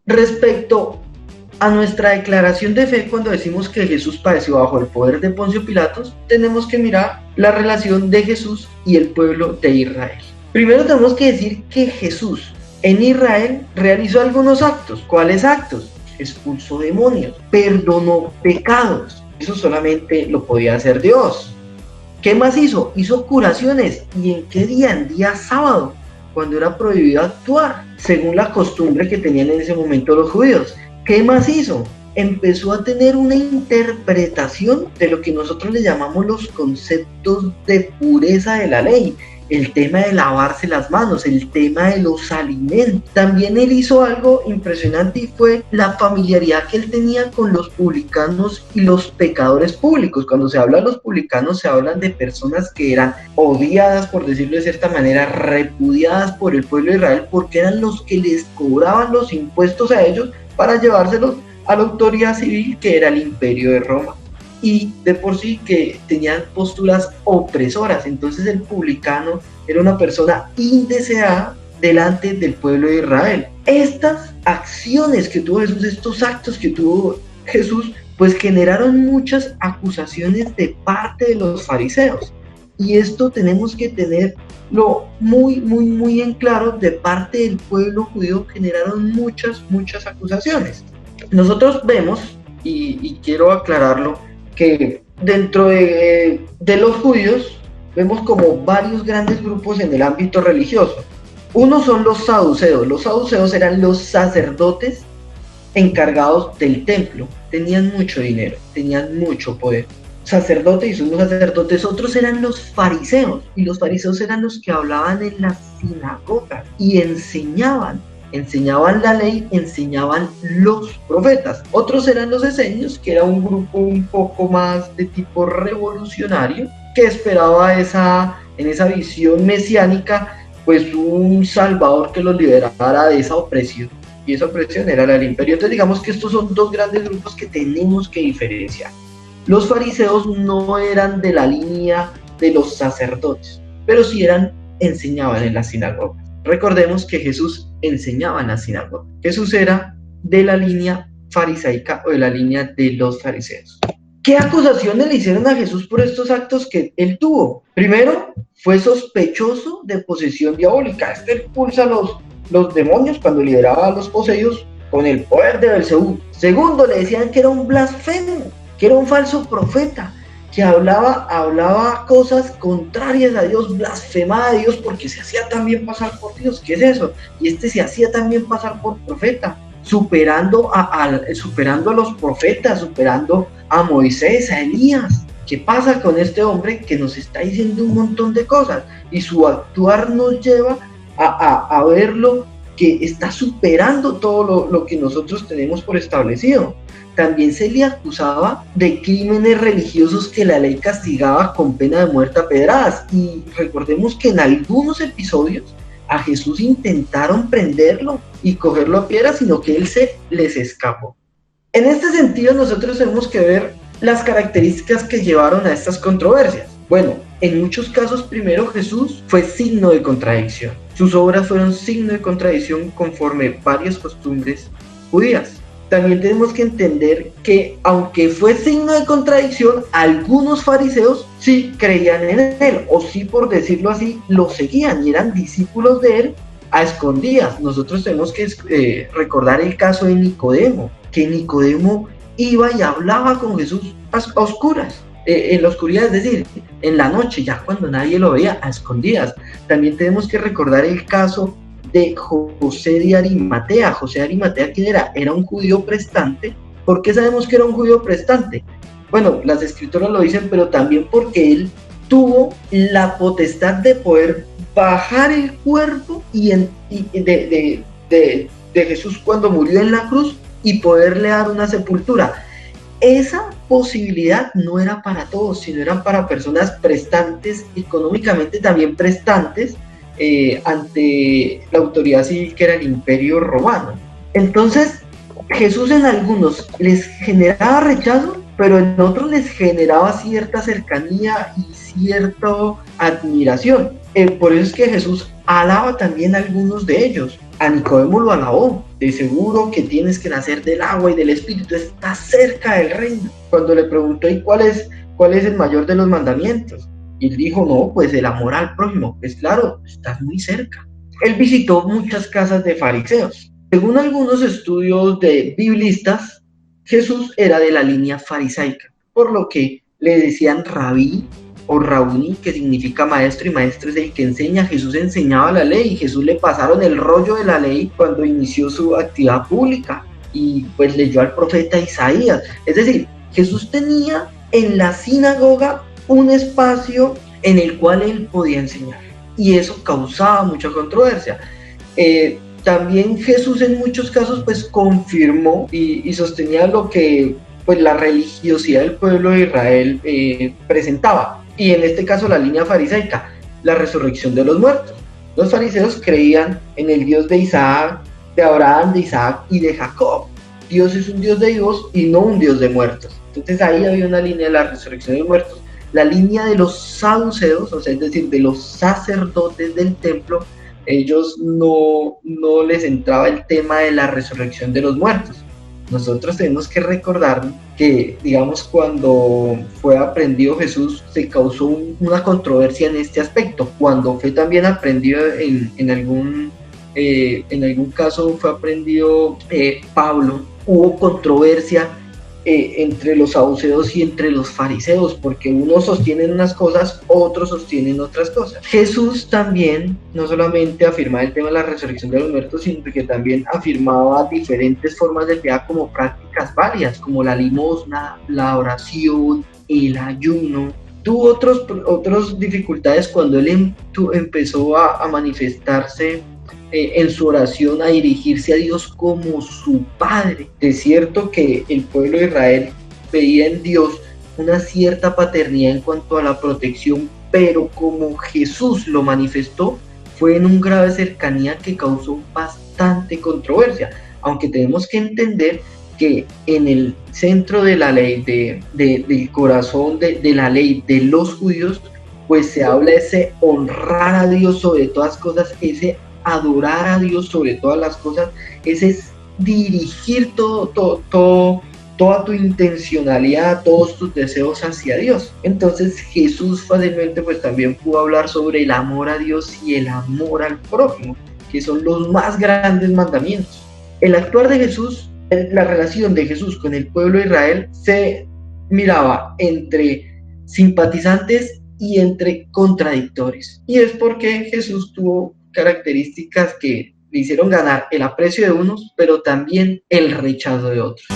Respecto a nuestra declaración de fe, cuando decimos que Jesús padeció bajo el poder de Poncio Pilatos, tenemos que mirar la relación de Jesús y el pueblo de Israel. Primero tenemos que decir que Jesús en Israel realizó algunos actos. ¿Cuáles actos? Expulsó demonios, perdonó pecados. Eso solamente lo podía hacer Dios. ¿Qué más hizo? Hizo curaciones. ¿Y en qué día? En día sábado, cuando era prohibido actuar, según la costumbre que tenían en ese momento los judíos. ¿Qué más hizo? Empezó a tener una interpretación de lo que nosotros le llamamos los conceptos de pureza de la ley, el tema de lavarse las manos, el tema de los alimentos. También él hizo algo impresionante y fue la familiaridad que él tenía con los publicanos y los pecadores públicos. Cuando se habla de los publicanos, se hablan de personas que eran odiadas, por decirlo de cierta manera, repudiadas por el pueblo de Israel, porque eran los que les cobraban los impuestos a ellos para llevárselos a la autoridad civil, que era el Imperio de Roma, y de por sí que tenían posturas opresoras. Entonces el publicano era una persona indeseada delante del pueblo de Israel. Estas acciones que tuvo Jesús, estos actos que tuvo Jesús, pues generaron muchas acusaciones de parte de los fariseos, y esto tenemos que tenerlo muy en claro. De parte del pueblo judío generaron muchas acusaciones. Nosotros vemos, y quiero aclararlo, que dentro de los judíos vemos como varios grandes grupos en el ámbito religioso. Uno son los saduceos. Los saduceos eran los sacerdotes encargados del templo. Tenían mucho dinero, tenían mucho poder. Sacerdotes y sumos sacerdotes. Otros eran los fariseos, y los fariseos eran los que hablaban en las sinagogas y enseñaban la ley, enseñaban los profetas. Otros eran los esenios, que era un grupo un poco más de tipo revolucionario, que esperaba en esa visión mesiánica, pues un salvador que los liberara de esa opresión, y esa opresión era la del imperio. Entonces digamos que estos son dos grandes grupos que tenemos que diferenciar. Los fariseos no eran de la línea de los sacerdotes, pero sí enseñaban en la sinagoga. Recordemos que Jesús enseñaba en la sinagoga. Jesús era de la línea farisaica o de la línea de los fariseos. ¿Qué acusaciones le hicieron a Jesús por estos actos que él tuvo? Primero, fue sospechoso de posesión diabólica. Expulsa los demonios cuando liberaba a los poseídos con el poder de Belzebú. Segundo, le decían que era un blasfemo, que era un falso profeta, que hablaba cosas contrarias a Dios, blasfemaba a Dios porque se hacía también pasar por Dios. ¿Qué es eso? Y se hacía también pasar por profeta, superando a los profetas, superando a Moisés, a Elías. ¿Qué pasa con este hombre que nos está diciendo un montón de cosas? Y su actuar nos lleva a verlo que está superando todo lo que nosotros tenemos por establecido. También se le acusaba de crímenes religiosos que la ley castigaba con pena de muerte a pedradas. Y recordemos que en algunos episodios a Jesús intentaron prenderlo y cogerlo a piedra, sino que él se les escapó. En este sentido, nosotros tenemos que ver las características que llevaron a estas controversias. Bueno, en muchos casos, primero, Jesús fue signo de contradicción. Sus obras fueron signo de contradicción conforme varias costumbres judías. También tenemos que entender que, aunque fue signo de contradicción, algunos fariseos sí creían en él, o sí, por decirlo así, lo seguían y eran discípulos de él a escondidas. Nosotros tenemos que recordar el caso de Nicodemo, que Nicodemo iba y hablaba con Jesús a oscuras, en la oscuridad, es decir, en la noche, ya cuando nadie lo veía, a escondidas. También tenemos que recordar el caso de José de Arimatea. José de Arimatea, ¿quién era? Era un judío prestante. ¿Por qué sabemos que era un judío prestante? Bueno, las escrituras lo dicen, pero también porque él tuvo la potestad de poder bajar el cuerpo de Jesús cuando murió en la cruz y poderle dar una sepultura. Esa posibilidad no era para todos, sino eran para personas prestantes, económicamente también prestantes, ante la autoridad civil, que era el Imperio Romano. Entonces Jesús en algunos les generaba rechazo pero en otros les generaba cierta cercanía y cierta admiración. Por eso es que Jesús alaba también a algunos de ellos. A Nicodemo lo alabó: de seguro que tienes que nacer del agua y del espíritu, estás cerca del reino. Cuando le preguntó: ¿y cuál es el mayor de los mandamientos? Y él dijo: no, pues el amor al prójimo. Pues claro, estás muy cerca. Él visitó muchas casas de fariseos. Según algunos estudios de biblistas, Jesús era de la línea farisaica, por lo que le decían rabí o rabuní, que significa maestro, y maestro es el que enseña. Jesús enseñaba la ley y Jesús le pasaron el rollo de la ley cuando inició su actividad pública y pues leyó al profeta Isaías. Es decir, Jesús tenía en la sinagoga un espacio en el cual él podía enseñar, y eso causaba mucha controversia. También Jesús en muchos casos pues confirmó y sostenía lo que pues la religiosidad del pueblo de Israel presentaba, y en este caso la línea farisaica, la resurrección de los muertos. Los fariseos creían en el Dios de Isaac, de Abraham, de Isaac y de Jacob. Dios es un Dios de vivos y no un Dios de muertos. Entonces ahí había una línea de la resurrección de los muertos. La línea de los saduceos, o sea, es decir, de los sacerdotes del templo, ellos no les entraba el tema de la resurrección de los muertos. Nosotros tenemos que recordar que, digamos, cuando fue aprendido Jesús, se causó una controversia en este aspecto. Cuando fue también aprendido en algún caso, fue aprendido Pablo, hubo controversia entre los saduceos y entre los fariseos, porque unos sostienen unas cosas, otros sostienen otras cosas. Jesús también no solamente afirmaba el tema de la resurrección de los muertos, sino que también afirmaba diferentes formas de piedad como prácticas válidas, como la limosna, la oración, el ayuno. Tuvo otras dificultades cuando él empezó a manifestarse en su oración, a dirigirse a Dios como su Padre. Es cierto que el pueblo de Israel veía en Dios una cierta paternidad en cuanto a la protección, pero como Jesús lo manifestó, fue en un grave cercanía que causó bastante controversia, aunque tenemos que entender que en el centro de la ley, del corazón de la ley de los judíos, pues se habla de ese honrar a Dios sobre todas cosas, ese adorar a Dios sobre todas las cosas, ese es dirigir toda tu intencionalidad, todos tus deseos hacia Dios. Entonces Jesús fácilmente pues también pudo hablar sobre el amor a Dios y el amor al prójimo, que son los más grandes mandamientos. El actuar de Jesús, la relación de Jesús con el pueblo de Israel se miraba entre simpatizantes y entre contradictores, y es porque Jesús tuvo características que le hicieron ganar el aprecio de unos, pero también el rechazo de otros.